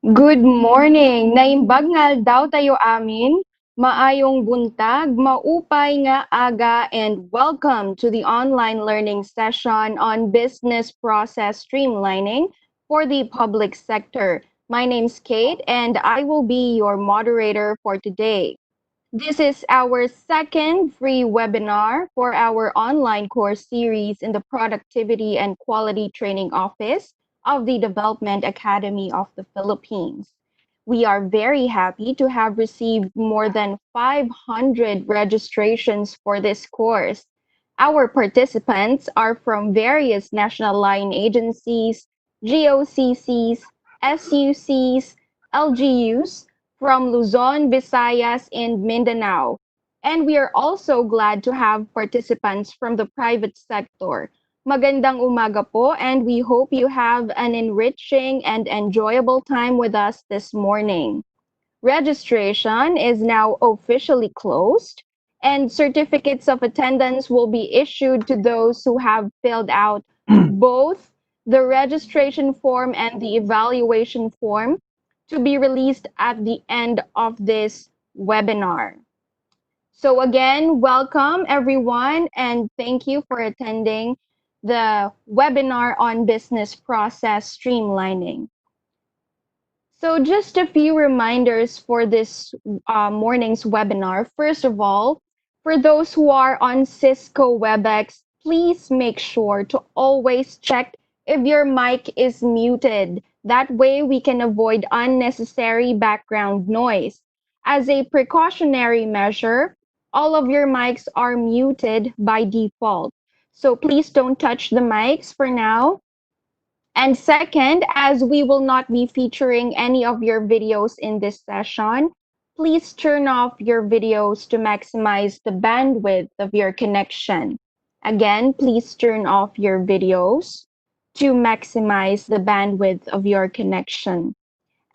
Good morning! Naimbagnal daw tayo amin, maayong buntag, maupay nga aga, and welcome to the online learning session on business process streamlining for the public sector. My name's Kate, and I will be your moderator for today. This is our second free webinar for our online course series in the Productivity and Quality Training Office of the Development Academy of the Philippines. We are very happy to have received more than 500 registrations for this course. Our participants are from various national line agencies, GOCCs, SUCs, LGUs, from Luzon, Visayas, and Mindanao. And we are also glad to have participants from the private sector. Magandang umaga po, and we hope you have an enriching and enjoyable time with us this morning. Registration is now officially closed, and certificates of attendance will be issued to those who have filled out both the registration form and the evaluation form to be released at the end of this webinar. So again, welcome everyone, and thank you for attending the webinar on business process streamlining. So just a few reminders for this morning's webinar. First of all, for those who are on Cisco WebEx, please make sure to always check if your mic is muted. That way we can avoid unnecessary background noise. As a precautionary measure, all of your mics are muted by default. So please don't touch the mics for now. And second, as we will not be featuring any of your videos in this session, please turn off your videos to maximize the bandwidth of your connection. Again, please turn off your videos to maximize the bandwidth of your connection.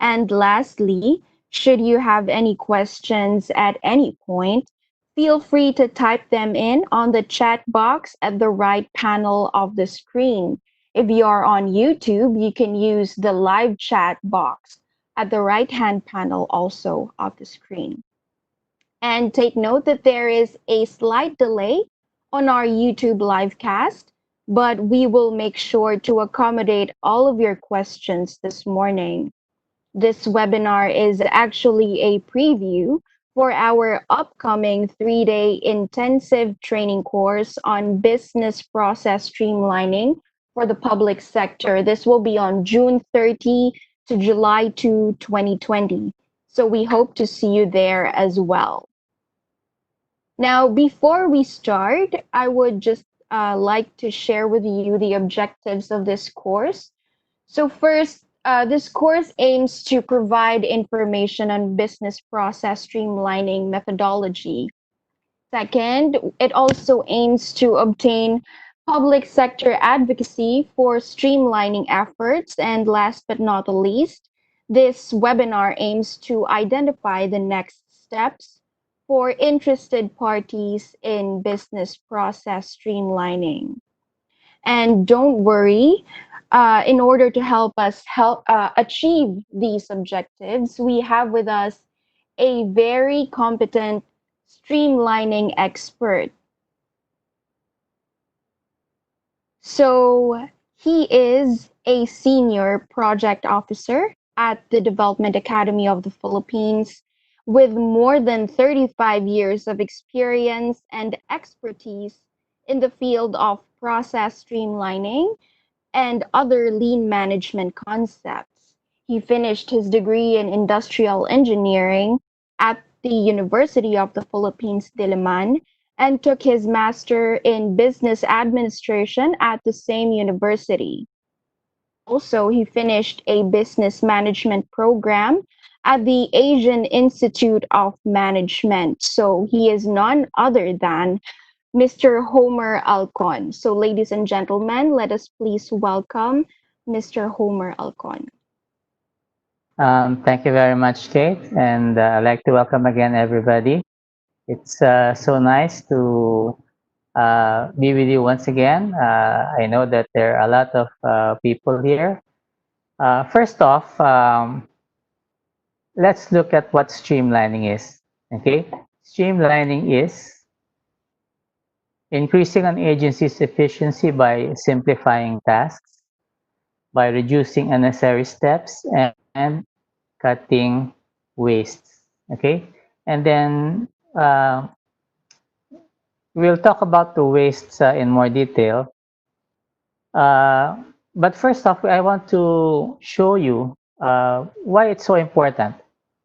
And lastly, should you have any questions at any point, feel free to type them in on the chat box at the right panel of the screen. If you are on YouTube, you can use the live chat box at the right-hand panel also of the screen. And take note that there is a slight delay on our YouTube live cast, but we will make sure to accommodate all of your questions this morning. This webinar is actually a preview for our upcoming 3-day intensive training course on business process streamlining for the public sector. This will be on June 30 to July 2, 2020. So we hope to see you there as well. Now, before we start, I would just like to share with you the objectives of this course. So first, this course aims to provide information on business process streamlining methodology. Second, it also aims to obtain public sector advocacy for streamlining efforts. And last but not the least, this webinar aims to identify the next steps for interested parties in business process streamlining. And don't worry, in order to help us achieve these objectives, we have with us a very competent streamlining expert. So he is a senior project officer at the Development Academy of the Philippines with more than 35 years of experience and expertise in the field of process streamlining and other lean management concepts. He finished his degree in industrial engineering at the University of the Philippines, Diliman, and took his master in business administration at the same university. Also, he finished a business management program at the Asian Institute of Management. So he is none other than Mr. Homer Alcon. So, ladies and gentlemen, let us please welcome Mr. Homer Alcon. Thank you very much, Kate, and I'd like to welcome again everybody. It's so nice to be with you once again. I know that there are a lot of people here. First off, let's look at what streamlining is. Okay, streamlining is increasing an agency's efficiency by simplifying tasks, by reducing unnecessary steps, and cutting wastes. Okay, and then we'll talk about the wastes in more detail. Uh, but first off, I want to show you why it's so important.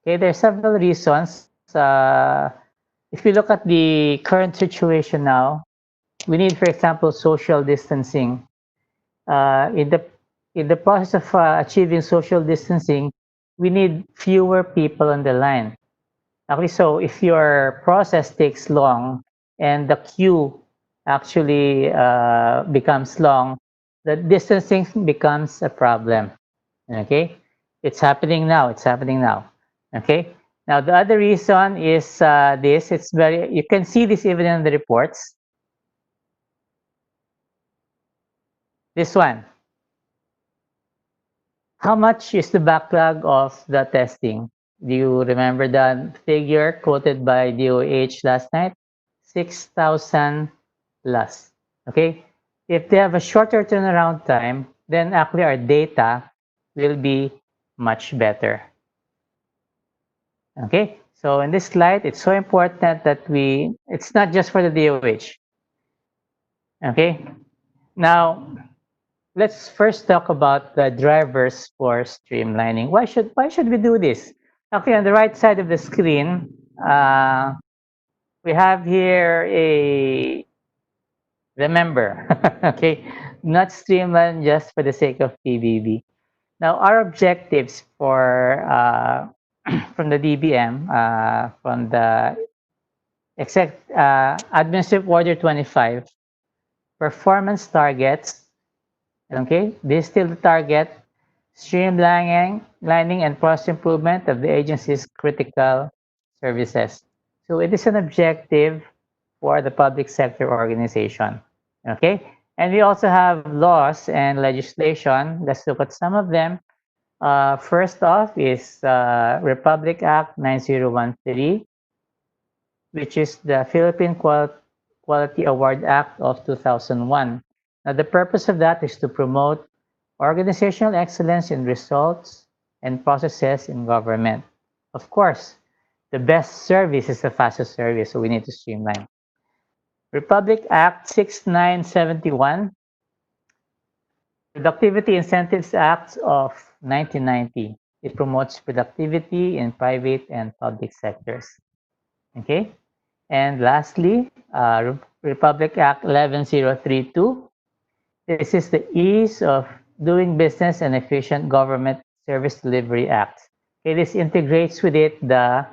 Okay, there are several reasons. If you look at the current situation now, we need, for example, social distancing. In the process of achieving social distancing, we need fewer people on the line. Actually, so if your process takes long and the queue actually becomes long, the distancing becomes a problem. Okay, it's happening now. It's happening now. Okay. Now the other reason is this. It's very. You can see this even in the reports. This one. How much is the backlog of the testing? Do you remember the figure quoted by DOH last night? 6,000 plus. Okay? If they have a shorter turnaround time, then actually our data will be much better. Okay? So in this slide, it's so important that it's not just for the DOH. Okay? Now, let's first talk about the drivers for streamlining. Why should we do this? Okay, on the right side of the screen, we have here a remember. Okay, not streamline just for the sake of PBB. Now, our objectives for from the DBM, from the Administrative Order 25, performance targets. Okay, this is still the target. Streamlining and process improvement of the agency's critical services. So it is an objective for the public sector organization. Okay, and we also have laws and legislation. Let's look at some of them. First off is Republic Act 9013, which is the Philippine Quality Award Act of 2001. Now, the purpose of that is to promote organizational excellence in results and processes in government. Of course, the best service is the fastest service, so we need to streamline. Republic Act 6971, Productivity Incentives Act of 1990. It promotes productivity in private and public sectors. Okay? And lastly, Republic Act 11032. This is the Ease of Doing Business and Efficient Government Service Delivery Act. Okay, this integrates with it the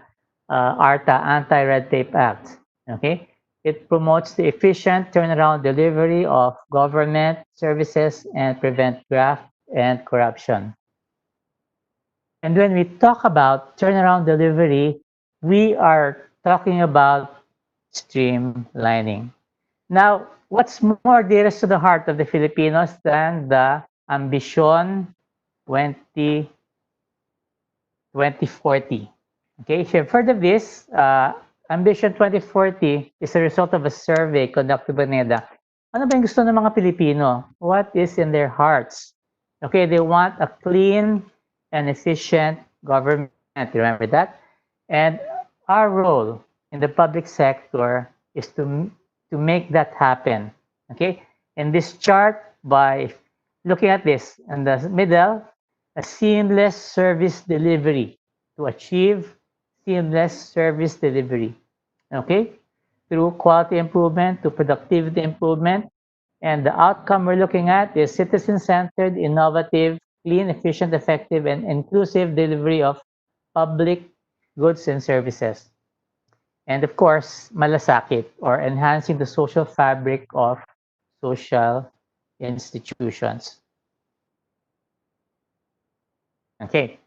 ARTA, Anti-Red Tape Act. Okay, it promotes the efficient turnaround delivery of government services and prevent graft and corruption. And when we talk about turnaround delivery, we are talking about streamlining. Now, what's more dearest to the heart of the Filipinos than the Ambition 20, 2040? Okay, if you've heard of this, Ambition 2040 is a result of a survey conducted by NEDA. Ano ba yung gusto ng mga Pilipino? What is in their hearts? Okay, they want a clean and efficient government. Remember that? And our role in the public sector is to make that happen. Okay, in this chart, by looking at this in the middle, a seamless service delivery to achieve seamless service delivery. Okay, through quality improvement to productivity improvement. And the outcome we're looking at is citizen-centered, innovative, clean, efficient, effective, and inclusive delivery of public goods and services. And of course, malasakit or enhancing the social fabric of social institutions. Okay,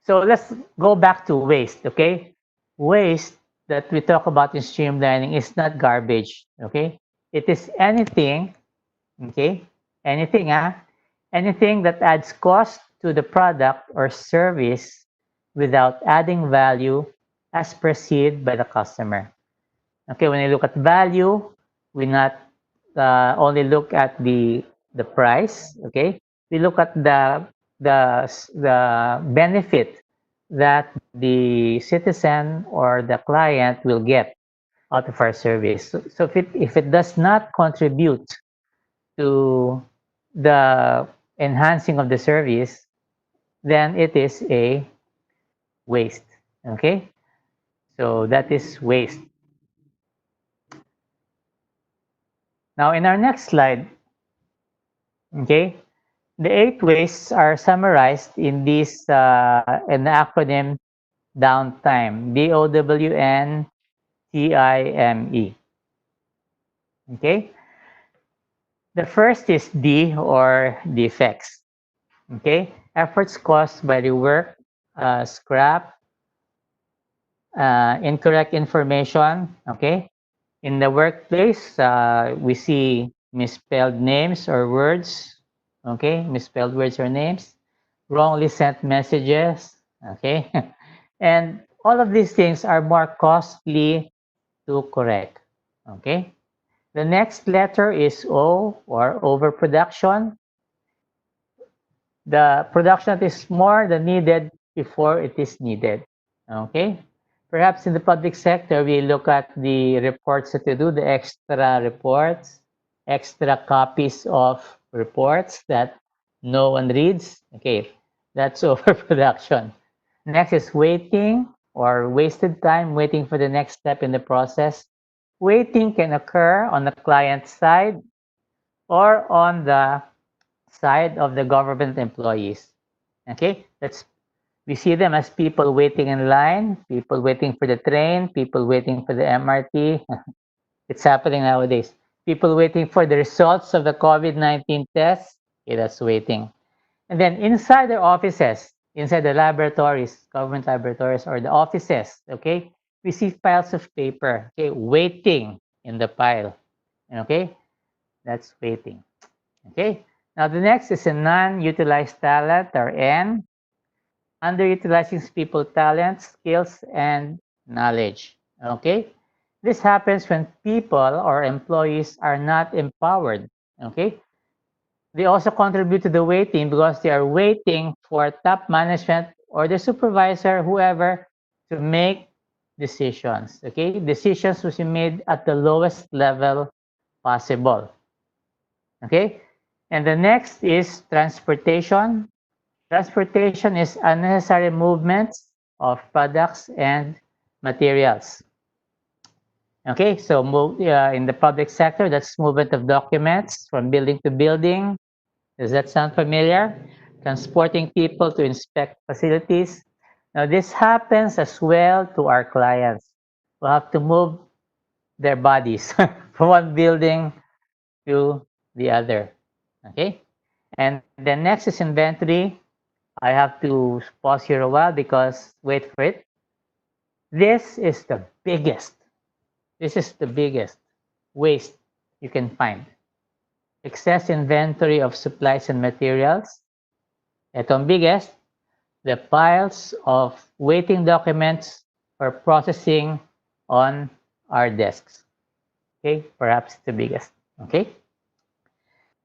so let's go back to waste. Okay, waste that we talk about in streamlining is not garbage. Okay, it is anything. Okay, anything, anything that adds cost to the product or service without adding value as perceived by the customer. Okay, when you look at value, we not only look at the price. Okay, we look at the benefit that the citizen or the client will get out of our service. So if it does not contribute to the enhancing of the service, then it is a waste. Okay, so that is waste. Now in our next slide, okay, the 8 ways are summarized in this an acronym downtime, DOWNTIME. Okay, the first is D or defects. Okay, efforts caused by the work, scrap, incorrect information. Okay, in the workplace, we see misspelled names or words. Okay, misspelled words or names, wrongly sent messages. Okay, and all of these things are more costly to correct. Okay, the next letter is O or overproduction. The production that is more than needed before it is needed. Okay, perhaps in the public sector, we look at the reports that you do, the extra reports, extra copies of reports that no one reads. Okay, that's overproduction. Next is waiting or wasted time waiting for the next step in the process. Waiting can occur on the client side or on the side of the government employees. Okay, that's we see them as people waiting in line, people waiting for the train, people waiting for the MRT. It's happening nowadays. People waiting for the results of the COVID-19 test. Okay, that's waiting. And then inside their offices, inside the laboratories, government laboratories or the offices, okay, we see piles of paper, okay, waiting in the pile. Okay, that's waiting. Okay, now the next is a non-utilized talent or N, underutilizing people talents, skills, and knowledge. Okay, this happens when people or employees are not empowered. Okay, they also contribute to the waiting because they are waiting for top management or the supervisor, whoever, to make decisions. Okay, decisions must be made at the lowest level possible. Okay, and the next is transportation. Transportation is unnecessary movements of products and materials. Okay, so in the public sector, that's movement of documents from building to building. Does that sound familiar? Transporting people to inspect facilities. Now, this happens as well to our clients who have to move their bodies from one building to the other. Okay, and then next is inventory. I have to pause here a while because wait for it. This is the biggest. This is the biggest waste you can find. Excess inventory of supplies and materials. Ito ang biggest. The piles of waiting documents for processing on our desks. Okay, perhaps the biggest. Okay.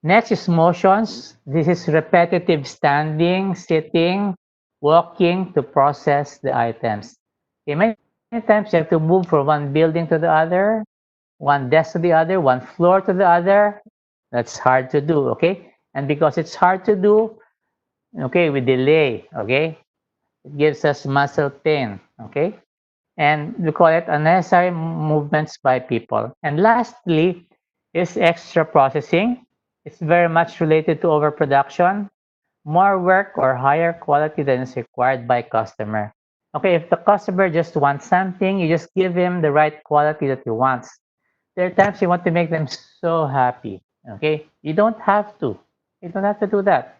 Next is motions. This is repetitive standing, sitting, walking to process the items. Okay, many times you have to move from one building to the other, one desk to the other, one floor to the other. That's hard to do, okay? And because it's hard to do, okay, we delay, okay? It gives us muscle pain, okay? And we call it unnecessary movements by people. And lastly is extra processing. It's very much related to overproduction, more work or higher quality than is required by customer. Okay, if the customer just wants something, you just give him the right quality that he wants. There are times you want to make them so happy. Okay, you don't have to. You don't have to do that.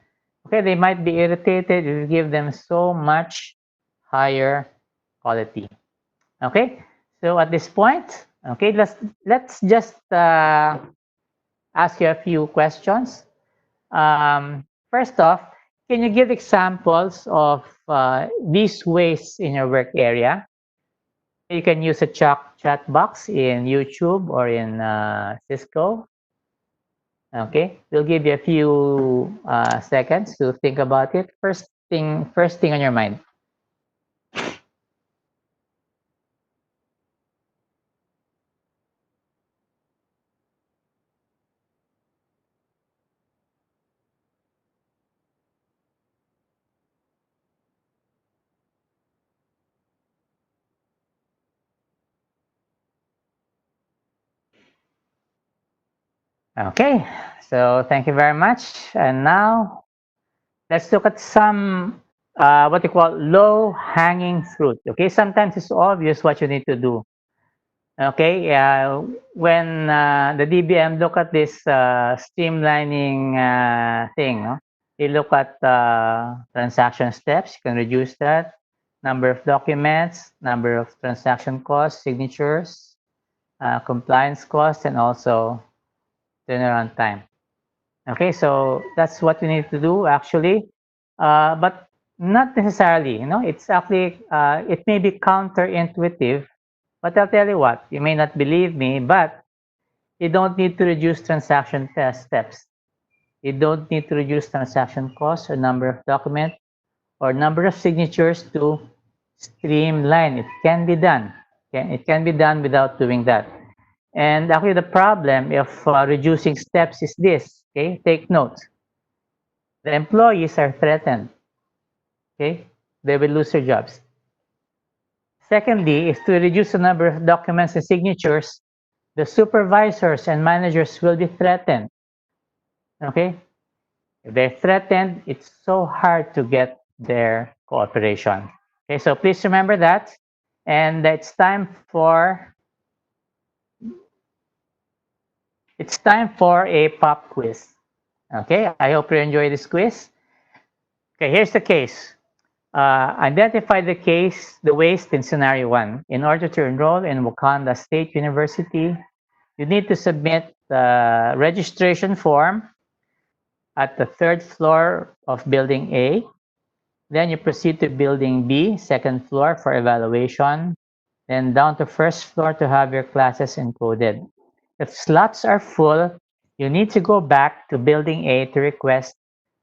Okay, they might be irritated if you give them so much higher quality. Okay, so at this point, okay, let's just ask you a few questions. First off, Can you give examples of these ways in your work area? You can use a chat box in YouTube or in Cisco. Okay, we'll give you a few seconds to think about it. First thing on your mind. Okay, so thank you very much. And now let's look at some what you call low hanging fruit. Okay, sometimes it's obvious what you need to do. Okay, when the DBM look at this streamlining thing, no? They look at transaction steps. You can reduce that. Number of documents, number of transaction costs, signatures, compliance costs, and also turnaround time. Okay, so that's what we need to do actually, but not necessarily. It's actually it may be counterintuitive, but I'll tell you what. You may not believe me, but you don't need to reduce transaction test steps. You don't need to reduce transaction costs or number of document or number of signatures to streamline. It can be done. Okay? It can be done without doing that. And actually, the problem of reducing steps is this. Okay, take note. The employees are threatened. Okay, they will lose their jobs. Secondly, is to reduce the number of documents and signatures, the supervisors and managers will be threatened. Okay, if they're threatened, it's so hard to get their cooperation. Okay, so please remember that. And it's time for a pop quiz. Okay, I hope you enjoy this quiz. Okay, here's the case. Identify the waste in scenario one. In order to enroll in Wakanda State University, you need to submit the registration form at the third floor of building A. Then you proceed to building B, second floor for evaluation. Then down to first floor to have your classes encoded. If slots are full, you need to go back to building A to request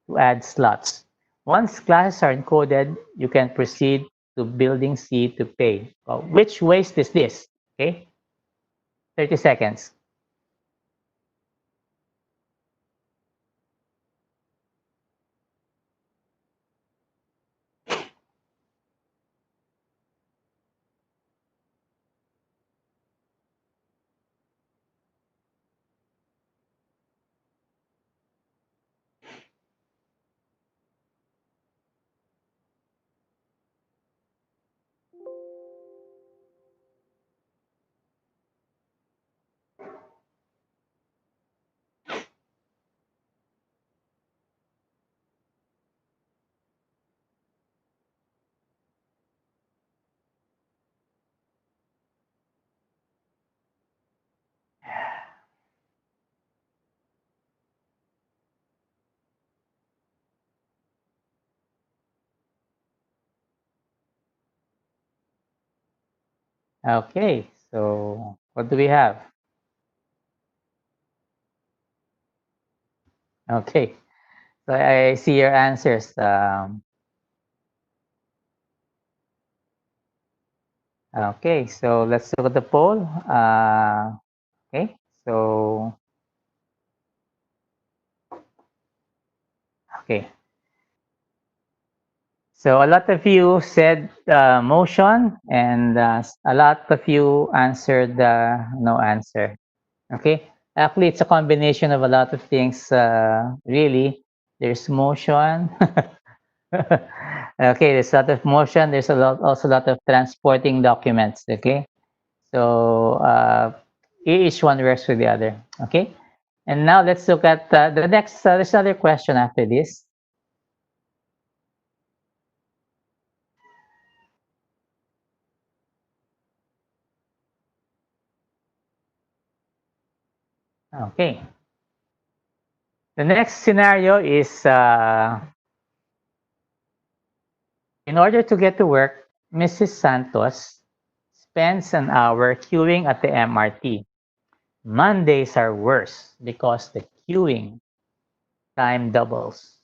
to add slots. Once classes are encoded, you can proceed to building C to pay. Well, which waste is this? Okay, 30 seconds. Okay, so what do we have? Okay, so I see your answers. Okay, so let's look at the poll. Okay, so okay, so a lot of you said motion, and a lot of you answered no answer. Okay, actually, it's a combination of a lot of things. Really, there's motion. Okay, there's a lot of motion. There's also a lot of transporting documents. Okay, so each one works with the other. Okay, and now let's look at the next. There's another question after this. Okay, the next scenario is In order to get to work, Mrs. Santos spends an hour queuing at the MRT. Mondays are worse because the queuing time doubles.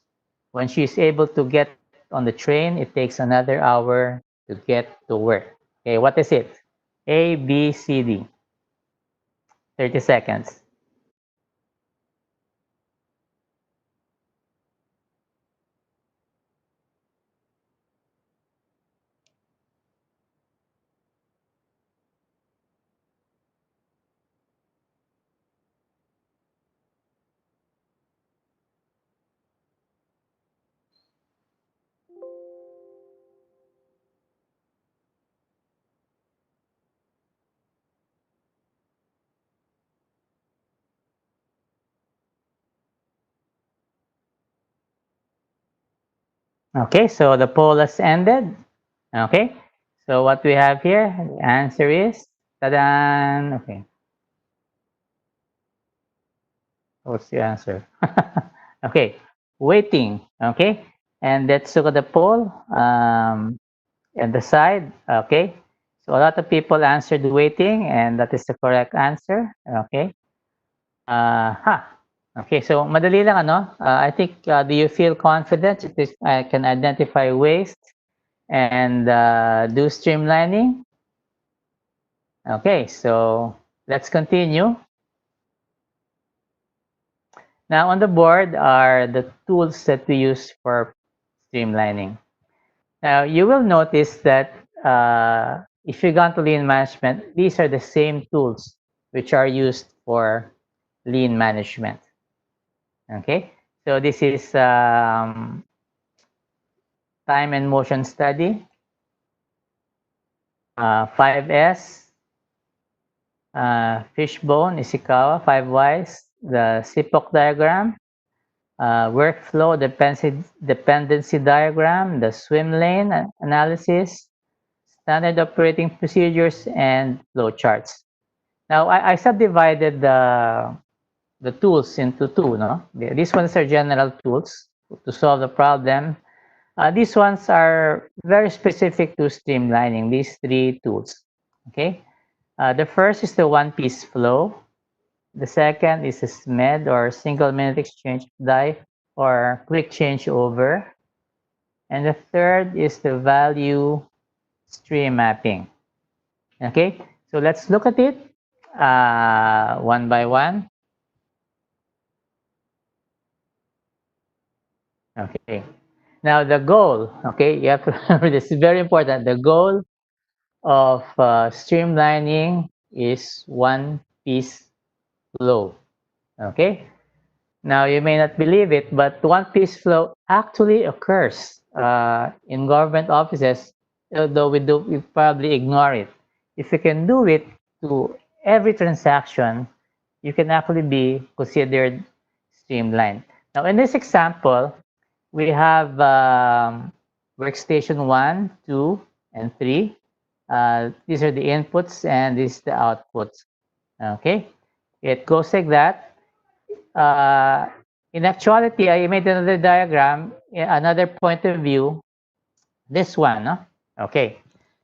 When she is able to get on the train, it takes another hour to get to work. Okay, what is it? A, B, C, D. 30 seconds. Okay, so the poll has ended. Okay, so what we have here, the answer is, ta-da! Okay, what's the answer? Okay, waiting. Okay, and let's look at the poll and the side. Okay, so a lot of people answered waiting, and that is the correct answer. Okay, ha. Okay, so madali lang ano. I think, do you feel confident that I can identify waste and do streamlining? Okay, so let's continue. Now on the board are the tools that we use for streamlining. Now you will notice that if you gone to lean management, these are the same tools which are used for lean management. Okay, so this is time and motion study, 5S, fishbone, Ishikawa, 5 Ys, the CPOC diagram, workflow dependency diagram, the swim lane analysis, standard operating procedures, and flow charts. Now, I subdivided the tools into two. No? These ones are general tools to solve the problem. These ones are very specific to streamlining, these three tools. Okay. The first is the one-piece flow. The second is a SMED, or single minute exchange die, or quick changeover. And the third is the value stream mapping. Okay, so let's look at it one by one. Okay, now the goal, okay, you have to remember this is very important. The goal of streamlining is one piece flow. Okay, now, you may not believe it, but one-piece flow actually occurs in government offices, although we probably ignore it. If you can do it to every transaction, you can actually be considered streamlined. Now, in this example, we have workstation 1, 2, and 3. These are the inputs, and this is the outputs. Okay, it goes like that. uh, in actuality, I made another diagram, another point of view. This one, no? Okay.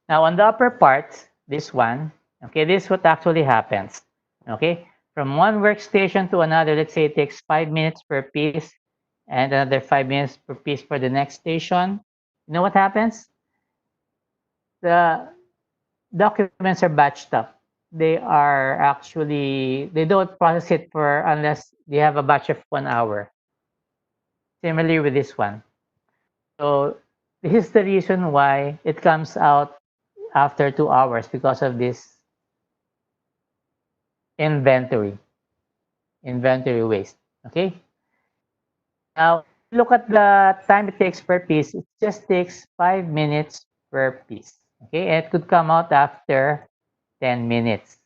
Now on the upper part, this one, okay, this is what actually happens. Okay, from one workstation to another, let's say it takes 5 minutes per piece, and another 5 minutes per piece for the next station. You know what happens? The documents are batched up. They don't process it for unless they have a batch of 1 hour. Similarly with this one. So this is the reason why it comes out after 2 hours, because of this inventory, inventory waste. Okay. Now look at the time it takes per piece. It just takes 5 minutes per piece. Okay, and it could come out after 10 minutes.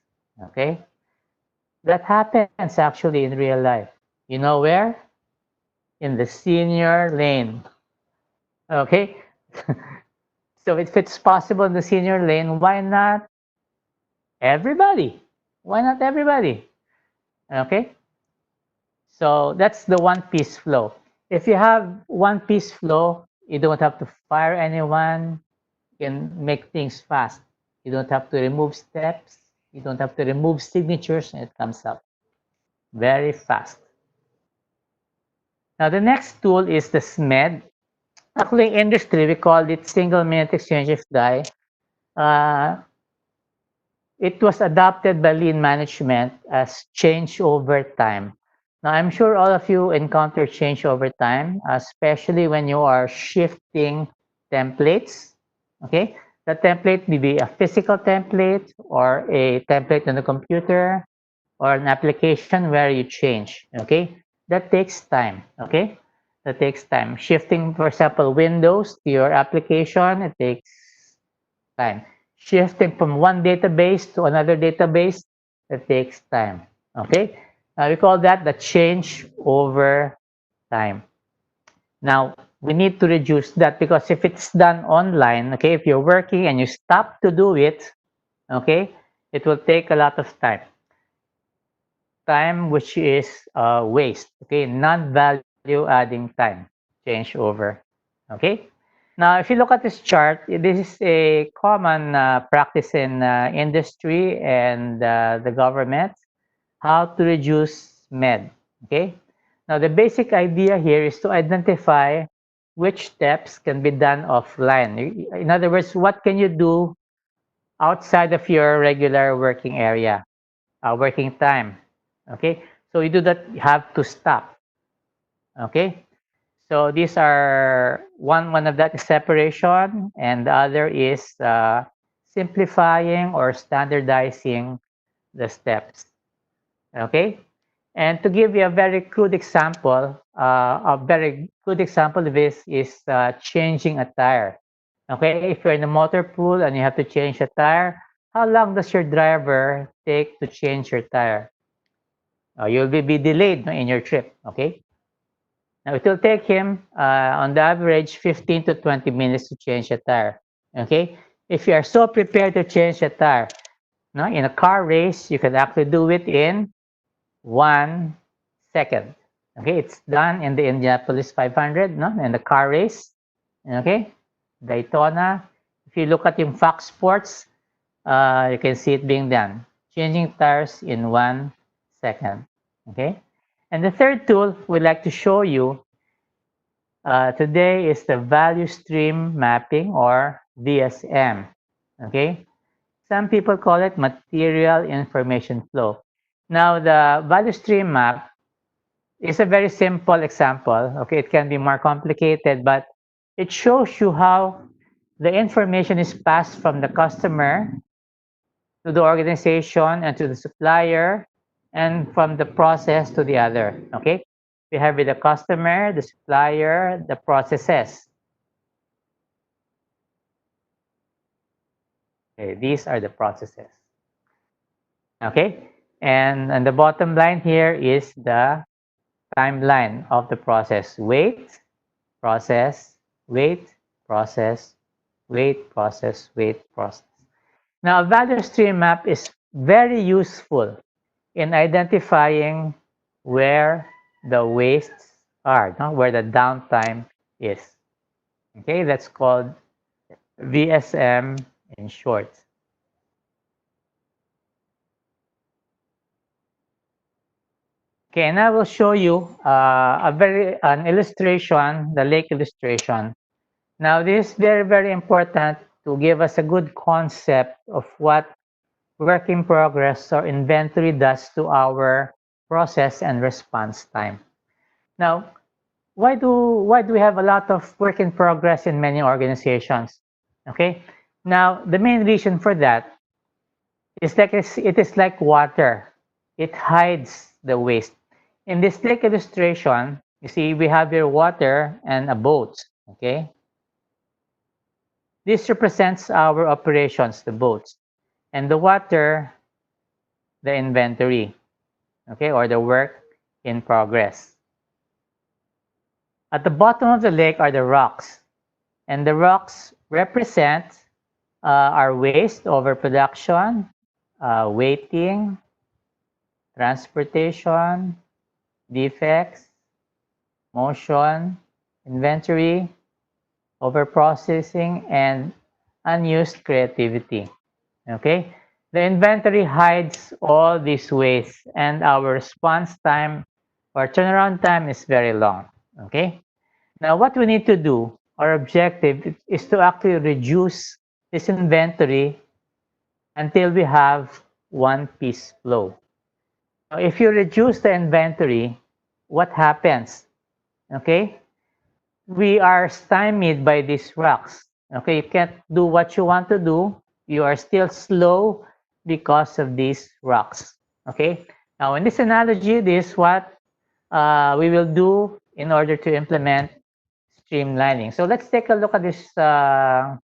Okay, that happens actually in real life. You know where? In the senior lane. Okay, so if it's possible in the senior lane, why not everybody? Why not everybody? Okay, so that's the one piece flow. If you have one piece flow You don't have to fire anyone. You can make things fast. You don't have to remove steps. You don't have to remove signatures, and it comes up very fast. Now, the next tool is the SMED. Actually, in industry, we call it single minute exchange of die. Uh, it was adopted by lean management as change over time. Now, I'm sure all of you encounter change over time, especially when you are shifting templates. Okay, the template may be a physical template or a template on the computer or an application where you change. Okay, that takes time. Okay, that takes time. Shifting, for example, Windows to your application, it takes time. Shifting from one database to another database, it takes time. Okay? We call that the change over time. Now, we need to reduce that because if it's done online, okay, if you're working and you stop to do it, okay, it will take a lot of time. Time which is waste, okay, non-value adding time, change over. Okay? Now, if you look at this chart, this is a common practice in industry and the government, how to reduce MED. Okay. Now, the basic idea here is to identify which steps can be done offline. In other words, what can you do outside of your regular working area, working time. Okay. So you do that, you have to stop. Okay. So these are one of that is separation, and the other is simplifying or standardizing the steps. Okay, and to give you a very crude example, a very good example of this is changing a tire. Okay, if you're in a motor pool and you have to change a tire, how long does your driver take to change your tire? You'll be delayed in your trip. Okay. Now it will take him on the average 15 to 20 minutes to change a tire. Okay? If you are so prepared to change a tire, no, in a car race, you can actually do it in 1 second. Okay, it's done in the Indianapolis 500, no, in the car race. Okay, Daytona. If you look at yung Fox Sports, you can see it being done. Changing tires in 1 second. Okay, and the third tool we'd like to show you today is the value stream mapping or VSM. Okay, some people call it material information flow. Now, the value stream map is a very simple example. Okay, it can be more complicated, but it shows you how the information is passed from the customer to the organization and to the supplier and from the process to the other. Okay, we have with the customer, the supplier, the processes. Okay, these are the processes. Okay, and the bottom line here is the timeline of the process. Wait, process, wait, process, wait, process, wait, process. Now, a value stream map is very useful in identifying where the wastes are, no? Where the downtime is. Okay, that's called VSM in short. Okay, and I will show you an illustration, the lake illustration. Now, this is very important to give us a good concept of what work in progress or inventory does to our process and response time. Now, why do we have a lot of work in progress in many organizations? Okay. Now, the main reason for that is like it is like water. It hides the waste. In this lake illustration, you see we have here water and a boat. Okay. This represents our operations, the boats, and the water, the inventory, okay, or the work in progress. At the bottom of the lake are the rocks, and the rocks represent our waste, overproduction, waiting, transportation, defects, motion, inventory, overprocessing, and unused creativity. Okay? The inventory hides all these ways, and our response time or turnaround time is very long. Okay? Now, what we need to do, our objective is to actually reduce this inventory until we have one piece flow. Now, if you reduce the inventory, what happens? Okay? We are stymied by these rocks. Okay? You can't do what you want to do. You are still slow because of these rocks. Okay? Now, in this analogy, this is what we will do in order to implement streamlining. So let's take a look at this chart.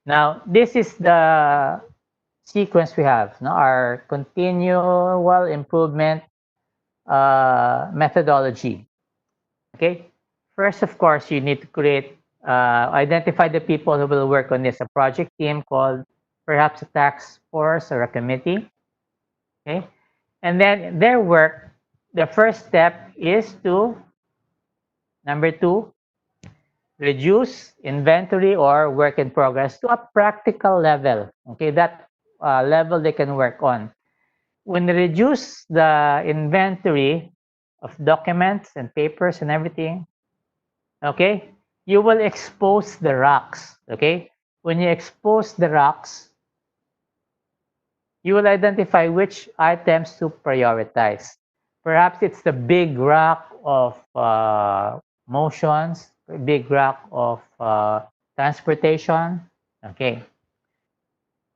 Now, this is the sequence we have, no? Our continual improvement methodology. Okay. First, of course, you need to identify the people who will work on this, a project team called perhaps a task force or a committee. Okay. And then their work, the first step is to, number two, reduce inventory or work in progress to a practical level. Okay, that level they can work on. When they reduce the inventory of documents and papers and everything, okay, you will expose the rocks. Okay, when you expose the rocks, you will identify which items to prioritize. Perhaps it's the big rock of motions, big rock of transportation. Okay.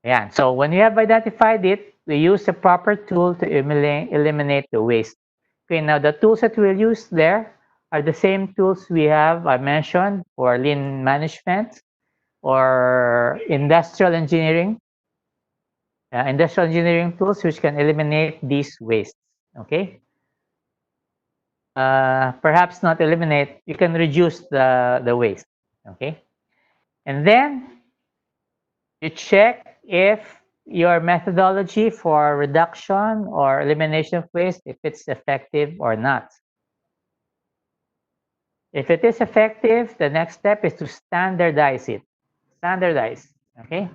Yeah. So when you have identified it, we use the proper tool to eliminate the waste. Okay. Now the tools that we'll use there are the same tools we have I mentioned for lean management or industrial engineering tools which can eliminate these wastes. Okay. Perhaps not eliminate, you can reduce the waste. Okay. And then you check if your methodology for reduction or elimination of waste, if it's effective or not. If it is effective, the next step is to standardize it. Standardize. Okay.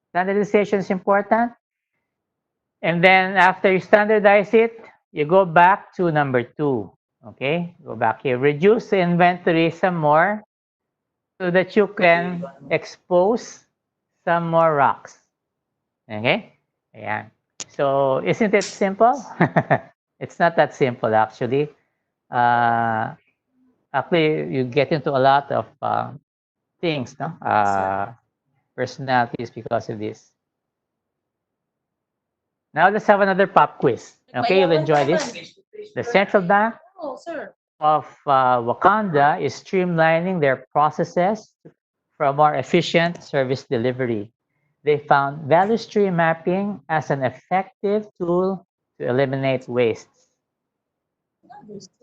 Standardization is important. And then after you standardize it, you go back to number two. Okay, go back here. Reduce the inventory some more so that you can expose some more rocks. Okay, yeah. So isn't it simple? It's not that simple actually. Uh, Actually, you get into a lot of things, no? Personalities because of this. Now let's have another pop quiz. Okay, you'll enjoy this. The central bank of Wakanda is streamlining their processes for a more efficient service delivery. They found value stream mapping as an effective tool to eliminate wastes.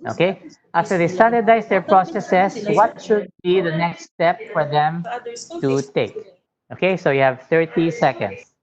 Okay, after they standardize their processes, what should be the next step for them to take? Okay, so you have 30 seconds.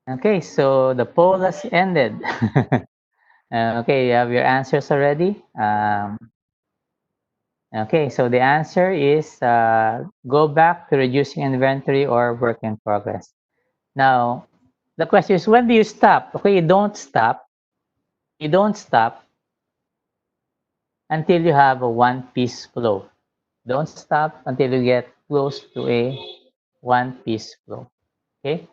Okay, so the poll has ended. Okay, you have your answers already. Okay, so the answer is go back to reducing inventory or work in progress. Now, the question is, when do you stop? Okay, you don't stop. You don't stop until you have a one-piece flow. Don't stop until you get close to a one-piece flow. Okay.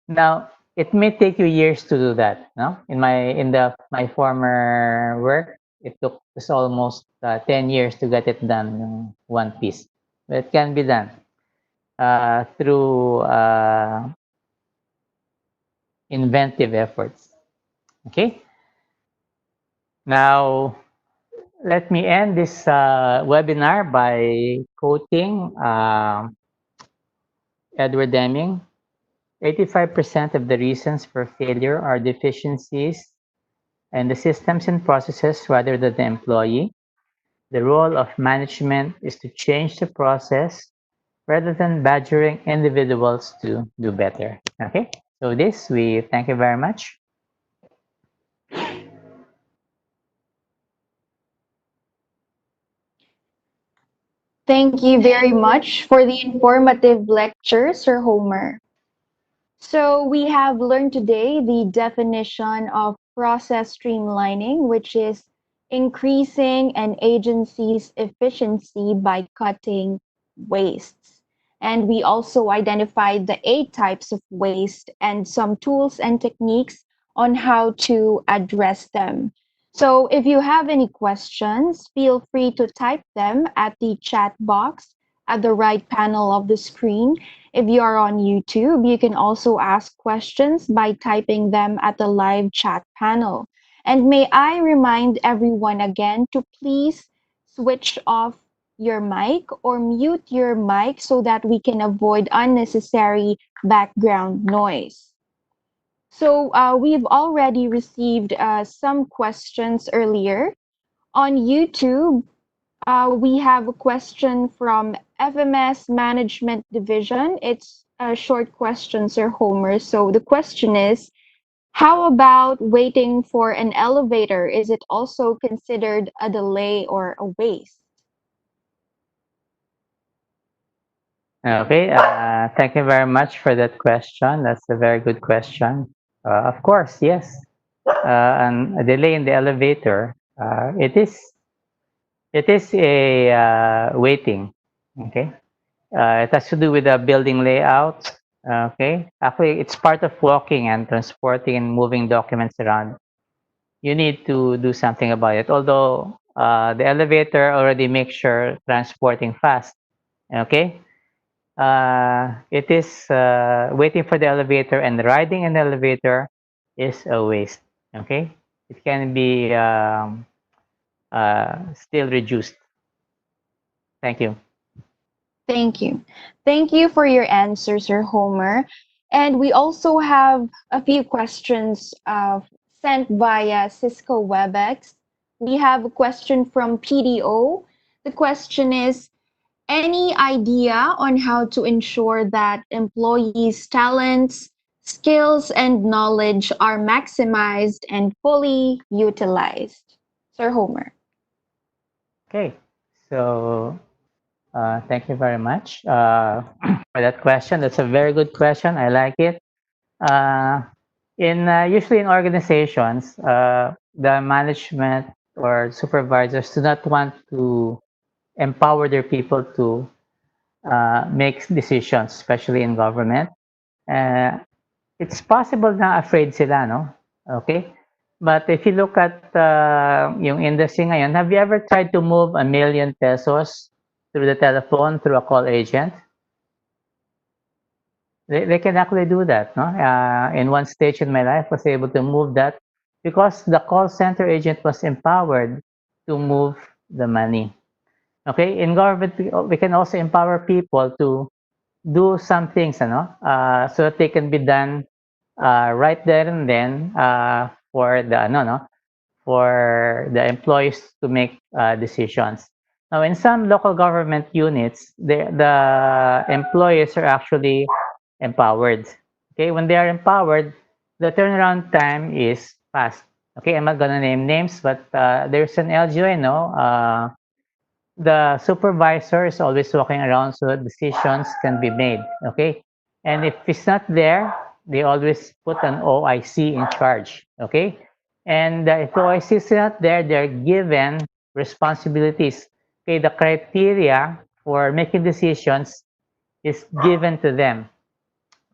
Now, it may take you years to do that. No, in my former work, it took us almost 10 years to get it done in one piece. But it can be done through inventive efforts. Okay. Now, let me end this webinar by quoting Edward Deming. 85% of the reasons for failure are deficiencies in the systems and processes rather than the employee. The role of management is to change the process rather than badgering individuals to do better. Okay, so this, we thank you very much. Thank you very much for the informative lecture, Sir Homer. So we have learned today the definition of process streamlining, which is increasing an agency's efficiency by cutting wastes. And we also identified the 8 types of waste and some tools and techniques on how to address them. So if you have any questions, feel free to type them at the chat box at the right panel of the screen. If you are on YouTube, you can also ask questions by typing them at the live chat panel. And may I remind everyone again to please switch off your mic or mute your mic so that we can avoid unnecessary background noise. So we've already received some questions earlier. On YouTube, we have a question from FMS Management Division. It's a short question, Sir Homer. So the question is, how about waiting for an elevator? Is it also considered a delay or a waste? Okay, thank you very much for that question. That's a very good question. Of course, yes. And a delay in the elevator, it is a waiting. Okay. It has to do with the building layout. Okay. Actually, it's part of walking and transporting and moving documents around. You need to do something about it. Although the elevator already makes sure transporting fast. Okay. It is waiting for the elevator and riding an elevator is a waste. Okay. It can be still reduced. Thank you. Thank you. Thank you for your answer, Sir Homer. And we also have a few questions sent via Cisco WebEx. We have a question from PDO. The question is, any idea on how to ensure that employees' talents, skills, and knowledge are maximized and fully utilized? Sir Homer. Okay. So thank you very much for that question. That's a very good question. I like it. Uh, in Usually in organizations, the management or supervisors do not want to empower their people to make decisions, especially in government. Uh, it's possible na afraid sila, no? Okay? But if you look at yung industry ngayon, have you ever tried to move 1,000,000 pesos through the telephone through a call agent? They can actually do that, no? In one stage in my life, was able to move that because the call center agent was empowered to move the money. Okay, in government, we can also empower people to do some things, so that they can be done right there and then for the for the employees to make decisions. Now, in some local government units, the employees are actually empowered. Okay, when they are empowered, the turnaround time is fast. Okay, I'm not gonna name names, but there's an LGO I know. The supervisor is always walking around so that decisions can be made. Okay, and if it's not there, they always put an OIC in charge. Okay, and if the OIC is not there, they're given responsibilities. Okay, the criteria for making decisions is given to them.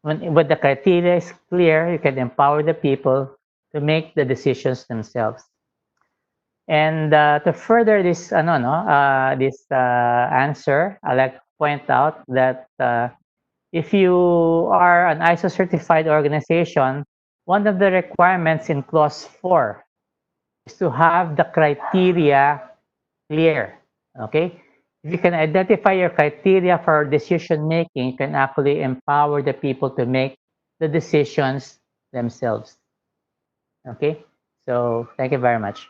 When the criteria is clear, you can empower the people to make the decisions themselves. And to further this, this answer, I like to point out that if you are an ISO certified organization, one of the requirements in clause 4 is to have the criteria clear. Okay? If you can identify your criteria for decision making, you can actually empower the people to make the decisions themselves. Okay? So thank you very much.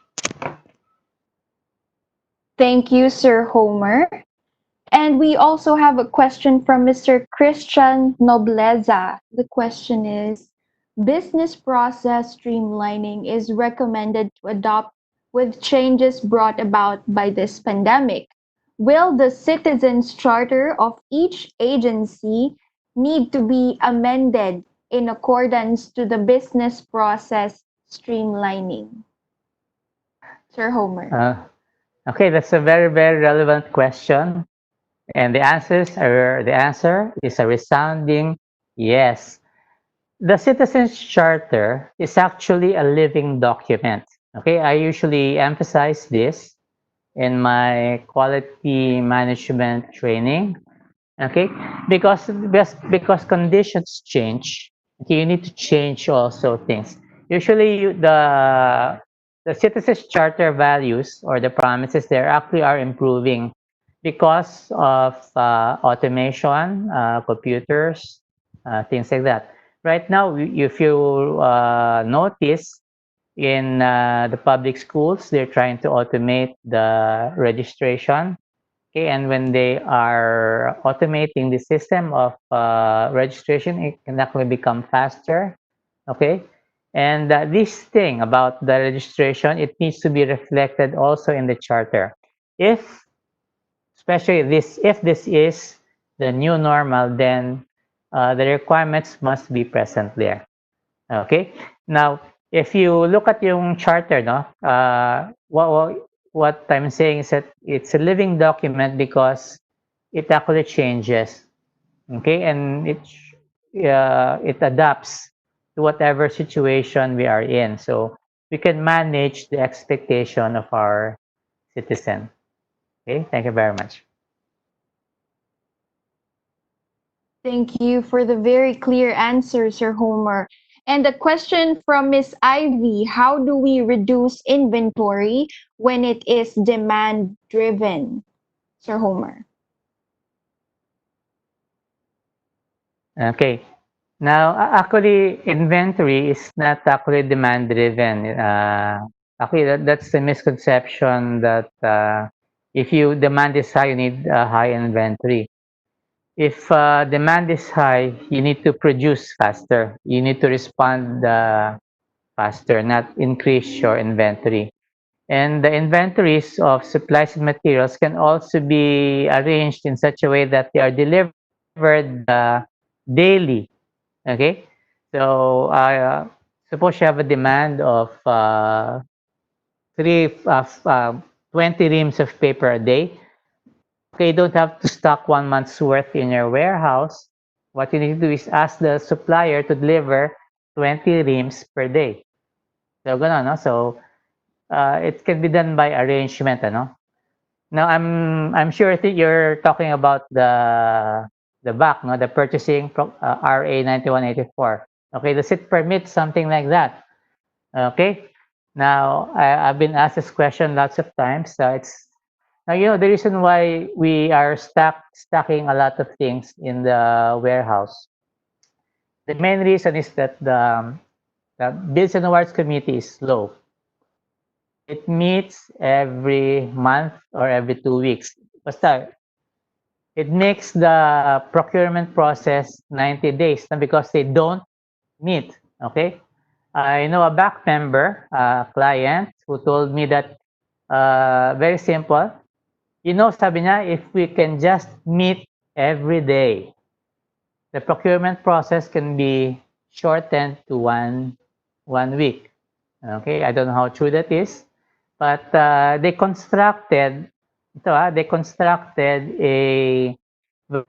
Thank you, Sir Homer. And we also have a question from Mr. Christian Nobleza. The question is, business process streamlining is recommended to adopt with changes brought about by this pandemic. Will the citizens charter of each agency need to be amended in accordance to the business process streamlining? Sir Homer. Okay, that's a very, very relevant question. And the answer is a resounding yes. The Citizens Charter is actually a living document. Okay, I usually emphasize this in my quality management training. Okay, because conditions change. Okay, you need to change also things. Usually, the Citizens Charter values or the promises there actually are improving because of automation, computers, things like that. Right now, if you notice in the public schools, they're trying to automate the registration. Okay, and when they are automating the system of registration, it can actually become faster. Okay, and this thing about the registration, it needs to be reflected also in the charter. If especially this if this is the new normal, then the requirements must be present there. Okay, now if you look at yung charter, no, what I'm saying is that it's a living document because it actually changes. Okay, and it adapts to whatever situation we are in, so we can manage the expectation of our citizen. Okay, thank you very much. Thank you for the very clear answer, Sir Homer. And a question from Miss Ivy, how do we reduce inventory when it is demand driven, Sir Homer? Okay. Now, actually, inventory is not actually demand driven. Actually, that's the misconception that if you demand is high, you need a high inventory. If demand is high, you need to produce faster. You need to respond faster, not increase your inventory. And the inventories of supplies and materials can also be arranged in such a way that they are delivered daily. Okay, so suppose you have a demand of three of 20 reams of paper a day. Okay, you don't have to stock 1 month's worth in your warehouse. What you need to do is ask the supplier to deliver 20 reams per day. So gano'n, no? So it can be done by arrangement, ano? Now I'm sure that you're talking about the back, no, the purchasing RA 9184. Okay, does it permit something like that? Okay. Now I've been asked this question lots of times. It's now the reason why we are stacking a lot of things in the warehouse. The main reason is that the Bills and Awards Committee is slow. It meets every month or every 2 weeks. Basta, it makes the procurement process 90 days na because they don't meet. Okay? I know a back member, a client, who told me that very simple. Sabi niya, if we can just meet every day, the procurement process can be shortened to one week. Okay, I don't know how true that is, but they constructed a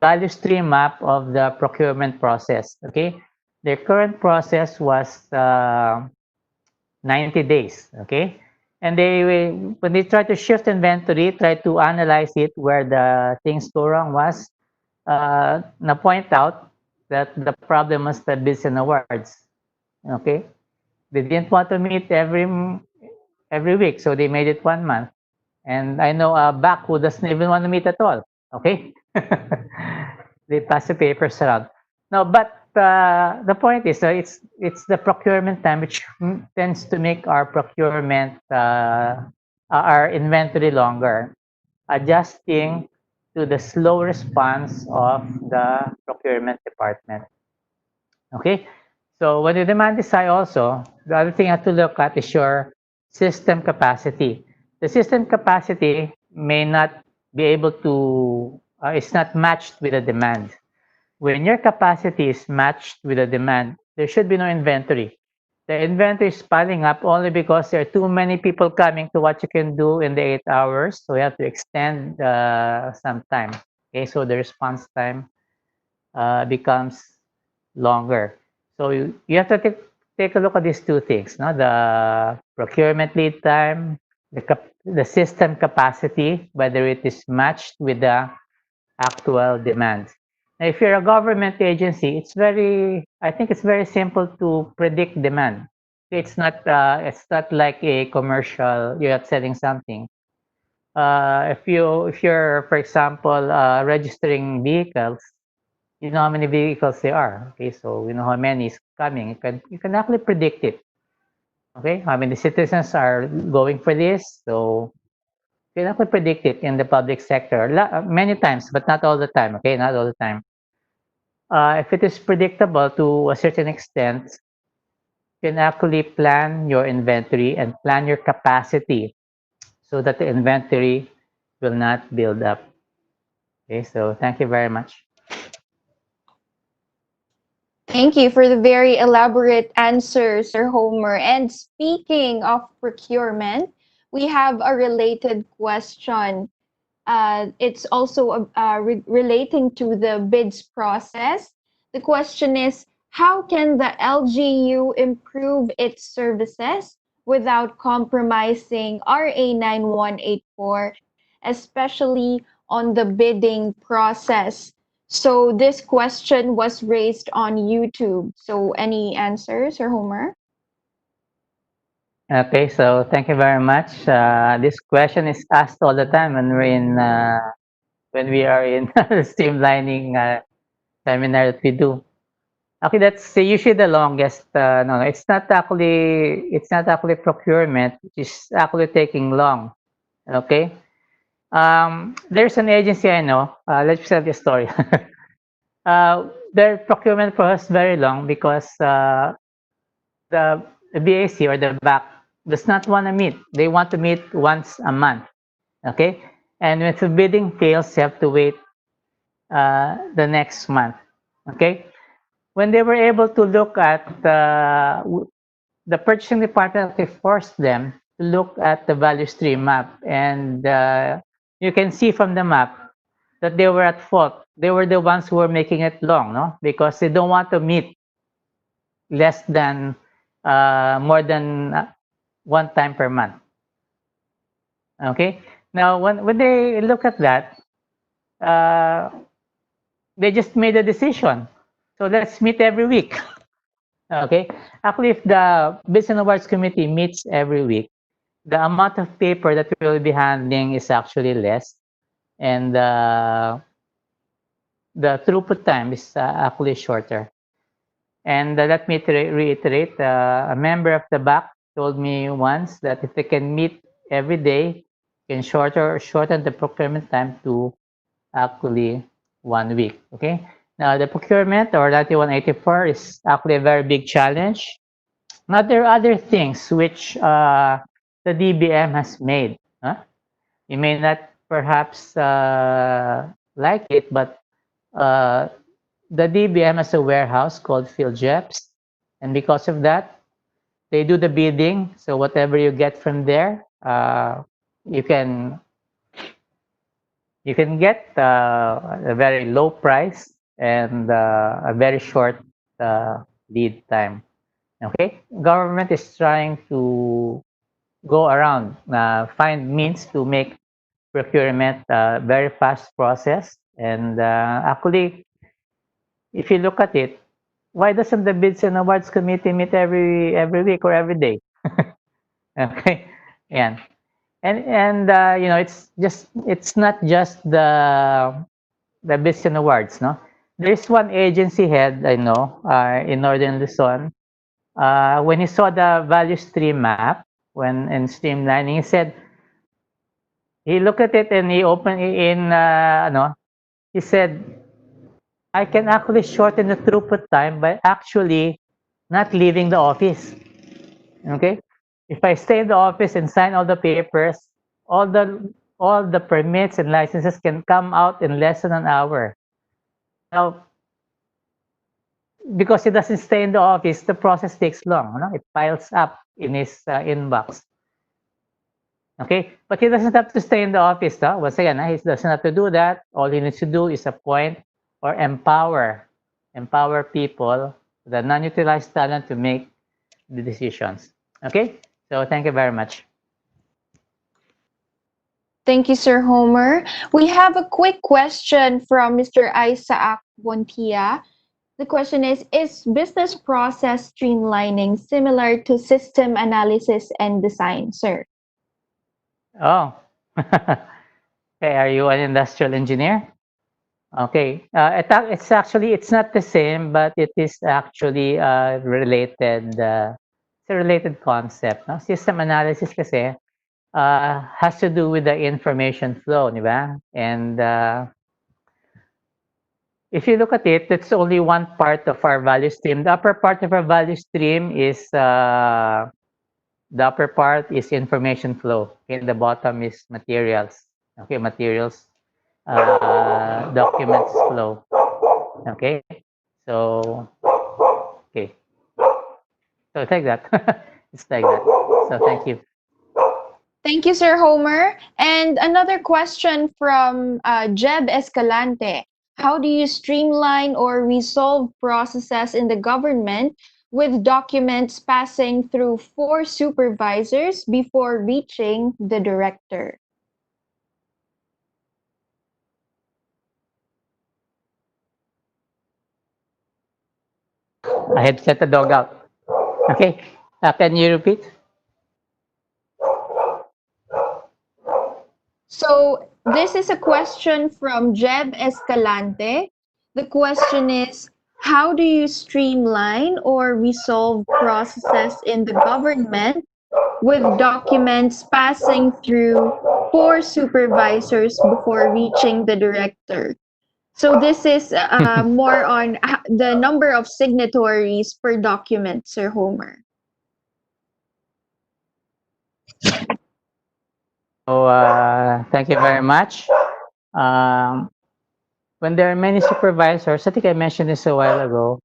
value stream map of the procurement process. Okay, their current process was 90 days. Okay, and when they try to shift inventory, try to analyze it where the things go wrong was na point out that the problem was the bids and awards. Okay, they didn't want to meet every week, so they made it 1 month. And I know a back who doesn't even want to meet at all. Okay, they pass the papers around. No, but the point is, it's the procurement time which tends to make our procurement, our inventory longer, adjusting to the slow response of the procurement department. Okay, so when the demand is high also, the other thing you have to look at is your system capacity. The system capacity may not be able to, it's not matched with the demand. When your capacity is matched with the demand, there should be no inventory. The inventory is piling up only because there are too many people coming to what you can do in the 8 hours. So you have to extend some time. Okay, so the response time becomes longer. So you have to take a look at these two things, no? The procurement lead time, the system capacity, whether it is matched with the actual demand. Now, if you're a government agency, I think it's very simple to predict demand. It's not like a commercial, you're not selling something. If you're, for example, registering vehicles, you know how many vehicles there are. Okay, so you know how many is coming. You can actually predict it. Okay, how many citizens are going for this? So you can actually predict it in the public sector many times, but not all the time. Okay, not all the time. If it is predictable to a certain extent, you can actually plan your inventory and plan your capacity so that the inventory will not build up. Okay, so thank you very much. Thank you for the very elaborate answer, Sir Homer. And speaking of procurement, we have a related question. It's also relating to the bids process. The question is, how can the LGU improve its services without compromising RA 9184, especially on the bidding process? So this question was raised on YouTube. So any answers, Sir Homer? Okay, so thank you very much. This question is asked all the time when we are in streamlining seminar that we do. Okay, that's usually the longest. No, it's not actually procurement, which is actually taking long. Okay, there's an agency I know. Let's tell the story. Their procurement process is very long because the BAC or the back does not want to meet. They want to meet once a month. Okay, and when the bidding fails, you have to wait the next month. Okay, when they were able to look at the purchasing department, they forced them to look at the value stream map, and you can see from the map that they were at fault. They were the ones who were making it long, no, because they don't want to meet less than more than one time per month. Okay, now when they look at that, uh, they just made a decision. So let's meet every week. Okay. Actually, if the Business Awards Committee meets every week, the amount of paper that we will be handling is actually less, and the throughput time is actually shorter. And let me reiterate, a member of the back told me once that if they can meet every day, can shorten the procurement time to actually 1 week. Okay. Now the procurement or 9184 is actually a very big challenge. Now, there are other things which the DBM has made. Huh? You may not perhaps like it, but uh, the DBM has a warehouse called PhilJeps, and because of that, they do the bidding. So whatever you get from there, you can you can get a very low price and a very short lead time. Okay, government is trying to go around, find means to make procurement a very fast process. And actually, if you look at it, why doesn't the Bids and Awards Committee meet every week or every day? Okay, and you know, it's not just the Bids and Awards, no. There's one agency head I know in Northern Luzon. When he saw the value stream map when in streamlining, he said he looked at it and he opened in no, he said I can actually shorten the throughput time by actually not leaving the office. Okay, if I stay in the office and sign all the papers, all the all the permits and licenses can come out in less than an hour. Now, because he doesn't stay in the office, the process takes long. No? It piles up in his inbox. Okay, but he doesn't have to stay in the office. No? Once again, he doesn't have to do that. All he needs to do is appoint or empower people, the non-utilized talent, to make the decisions. Okay, so thank you very much. Thank you, Sir Homer. We have a quick question from Mr. Isaac Bontia. The question is business process streamlining similar to system analysis and design, sir? Oh, okay. Are you an industrial engineer? Okay. It's actually it's not the same, but it is actually related. It's a related concept. No? System analysis kasi has to do with the information flow, di ba? And if you look at it, it's only one part of our value stream. The upper part of our value stream is the upper part is information flow. Okay, the bottom is materials. Okay, materials, documents flow. Okay, so okay, so it's like that. It's like that. So thank you. Thank you, Sir Homer. And another question from Jeb Escalante. How do you streamline or resolve processes in the government with documents passing through 4 supervisors before reaching the director? I had set the dog out. Okay, can you repeat? So this is a question from Jeb Escalante. The question is, how do you streamline or resolve processes in the government with documents passing through 4 supervisors before reaching the director? So this is more on the number of signatories per document, Sir Homer. So thank you very much. Um, when there are many supervisors, I think I mentioned this a while ago.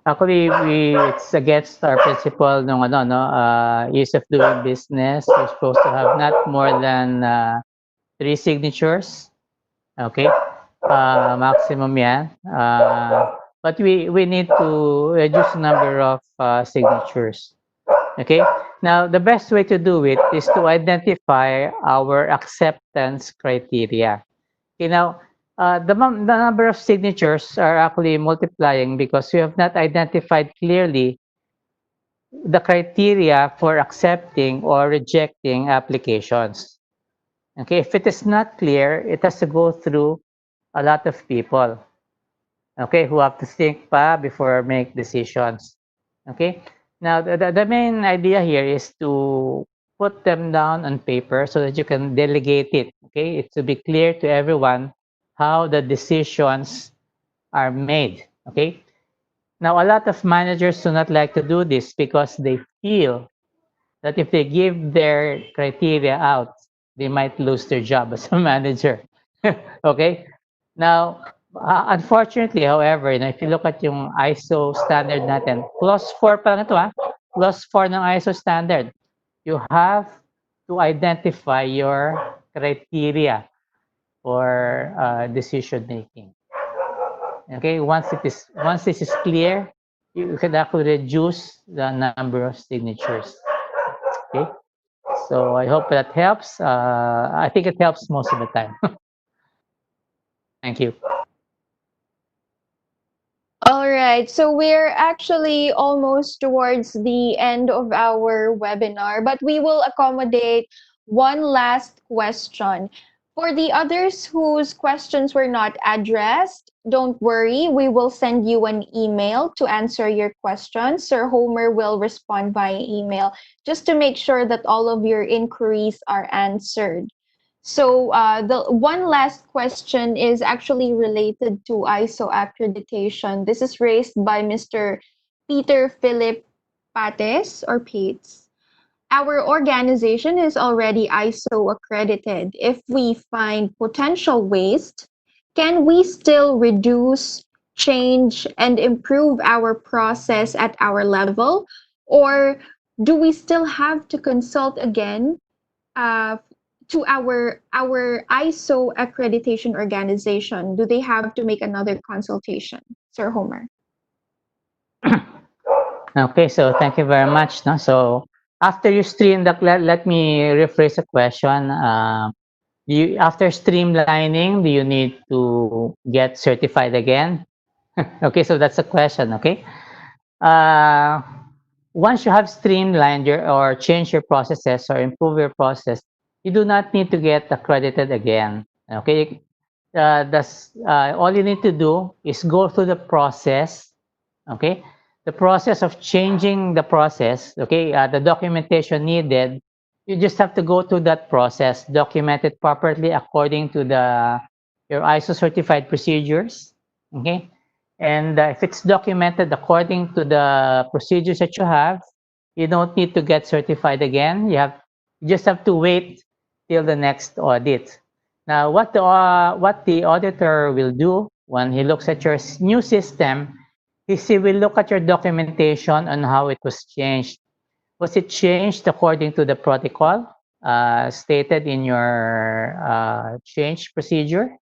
Actually, it's against our principle ng ano no, ease of doing business. You're supposed to have not more than 3 signatures. Okay, maximum yan. But we need to reduce the number of signatures. Okay. Now, the best way to do it is to identify our acceptance criteria. You know, the number of signatures are actually multiplying because we have not identified clearly the criteria for accepting or rejecting applications. Okay, if it is not clear, it has to go through a lot of people. Okay, who have to think pa before make decisions. Okay, now the main idea here is to put them down on paper so that you can delegate it. Okay, it to be clear to everyone how the decisions are made. Okay, Now, a lot of managers do not like to do this because they feel that if they give their criteria out, they might lose their job as a manager. Okay? Now, unfortunately, however, if you look at yung ISO standard natin, clause 4 pa lang ito clause 4 ng ISO standard, you have to identify your criteria for decision making. Okay, once this is clear, you can actually reduce the number of signatures. Okay, so I hope that helps. I think it helps most of the time. Thank you. All right, so we're actually almost towards the end of our webinar, but we will accommodate one last question. For the others whose questions were not addressed, don't worry, we will send you an email to answer your questions. Sir Homer will respond via email just to make sure that all of your inquiries are answered. So the one last question is actually related to ISO accreditation. This is raised by Mr. Peter Philip Pates or Pates. Our organization is already ISO accredited. If we find potential waste, can we still reduce, change, and improve our process at our level? Or do we still have to consult again uh, to our ISO accreditation organization? Do they have to make another consultation, Sir Homer? Okay, so thank you very much. No? So after you stream the, let me rephrase the question. After streamlining, do you need to get certified again? Okay, so that's a question. Okay. Uh, Once you have streamlined your or changed your processes or improve your process, you do not need to get accredited again. Okay, all you need to do is go through the process. Okay, the process of changing the process. Okay, the documentation needed. You just have to go through that process, document it properly according to the your ISO certified procedures. Okay, and if it's documented according to the procedures that you don't need to get certified again. You just have to wait till the next audit. Now, what the auditor will do when he looks at your new system is he will look at your documentation on how it was changed. Was it changed according to the protocol stated in your change procedure?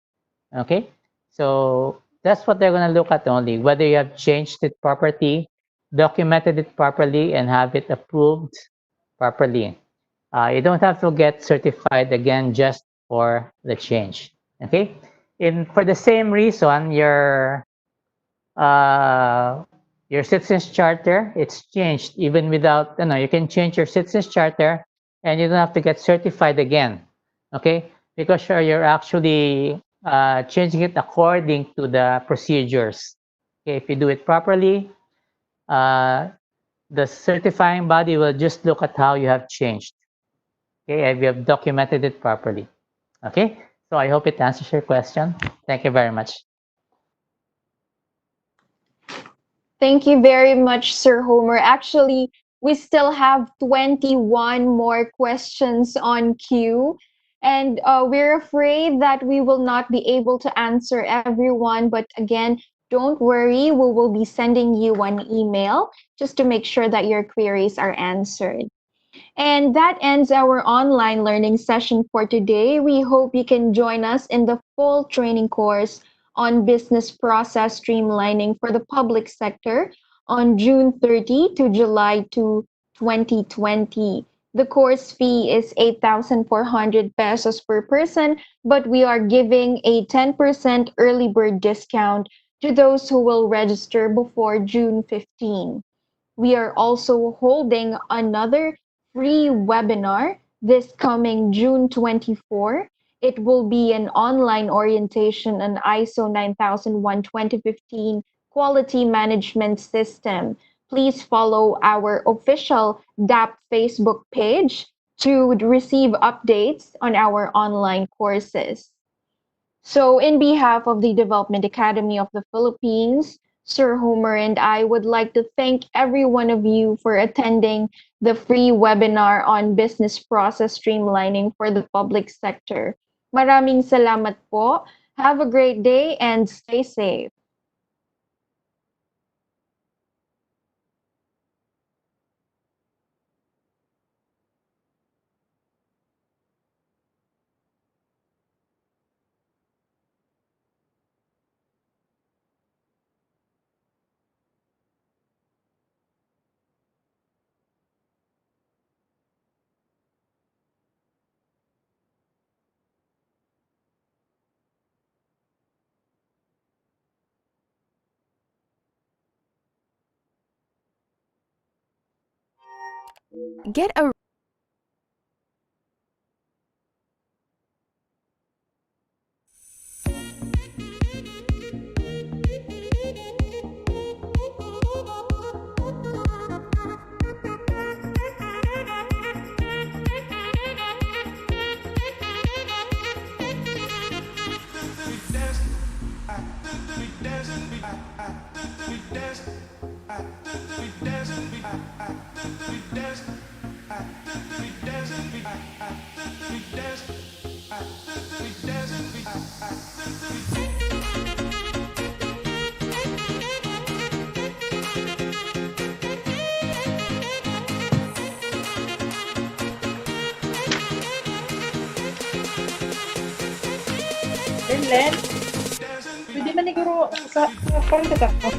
Okay, so that's what they're going to look at only, whether you have changed it properly, documented it properly, and have it approved properly. You don't have to get certified again just for the change. Okay, for the same reason, your citizens charter, it's changed even without, you can change your citizens charter and you don't have to get certified again. Okay, because you're actually changing it according to the procedures. Okay, if you do it properly, uh, the certifying body will just look at how you have changed. Okay, if you have documented it properly. Okay, so I hope it answers your question. Thank you very much. Thank you very much, Sir Homer. Actually, we still have 21 more questions on queue, and we're afraid that we will not be able to answer everyone. But again, don't worry, we will be sending you an email just to make sure that your queries are answered. And that ends our online learning session for today. We hope you can join us in the full training course on business process streamlining for the public sector on June 30 to July 2, 2020. The course fee is 8,400 pesos per person, but we are giving a 10% early bird discount to those who will register before June 15. We are also holding another free webinar this coming June 24. It will be an online orientation on ISO 9001:2015 quality management system. Please follow our official DAP Facebook page to receive updates on our online courses. So, in behalf of the Development Academy of the Philippines, Sir Homer and I would like to thank every one of you for attending the free webinar on business process streamlining for the public sector. Maraming salamat po. Have a great day and stay safe. Get a Len, pwede man siguro sa parang katakot.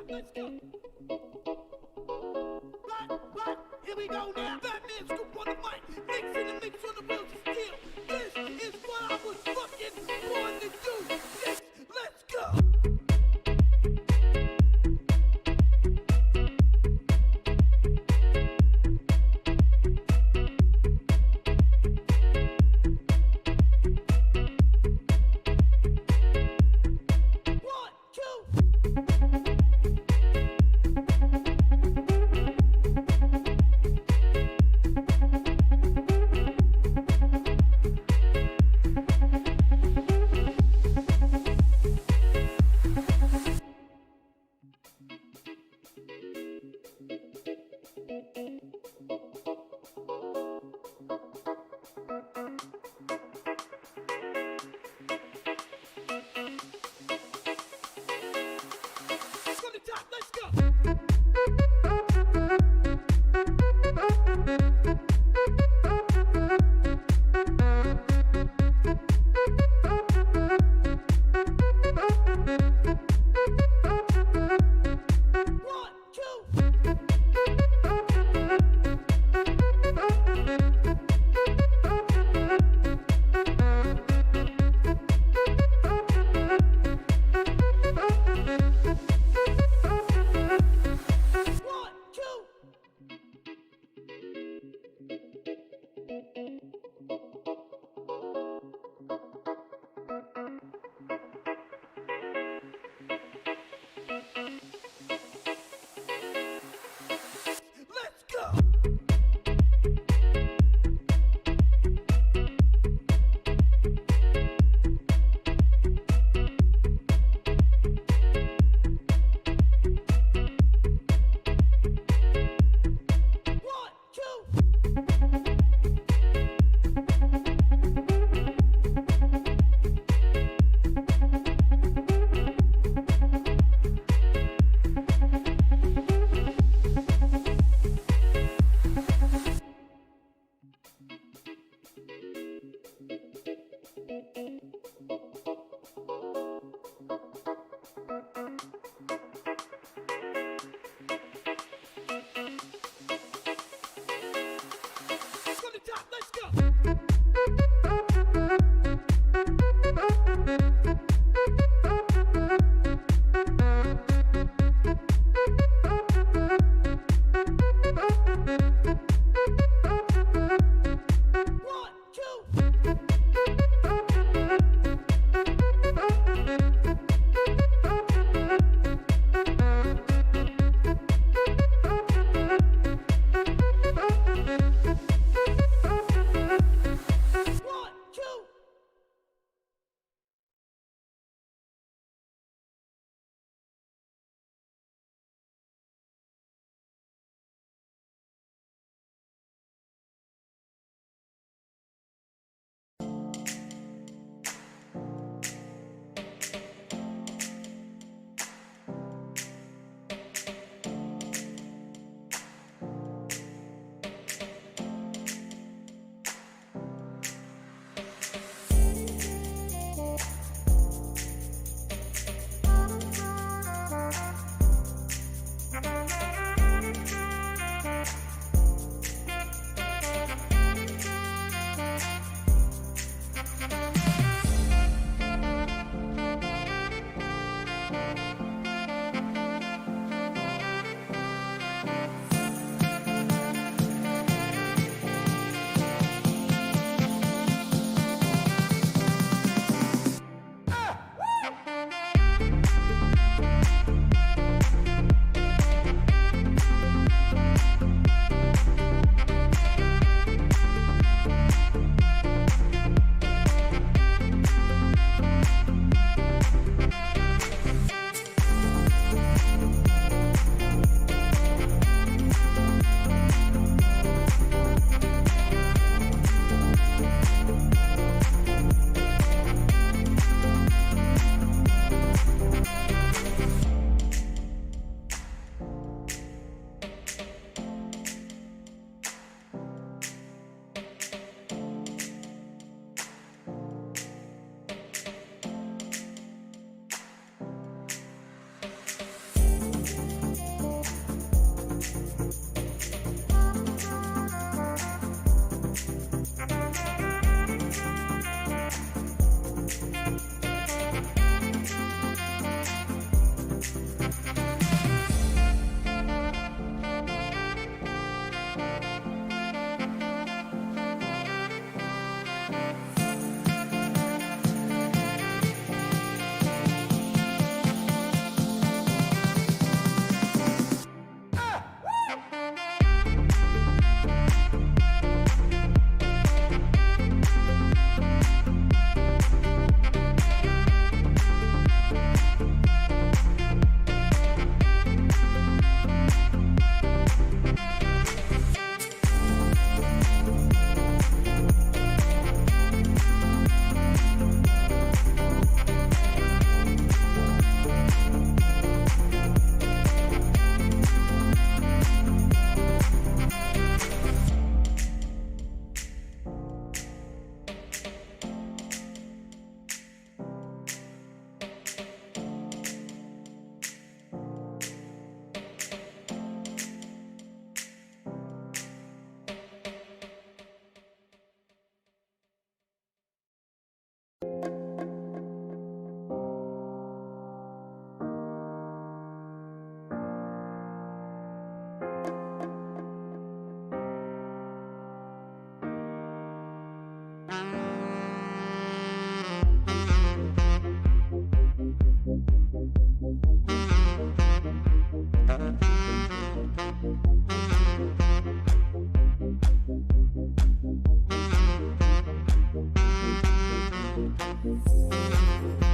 Let's go. Right, here we go now. Batman scoop on the mic, mixing the mix on the wheels of steel. This is what I was fucking born to do. Let's go. From the top, let's go. One, two. One, two. Thank you.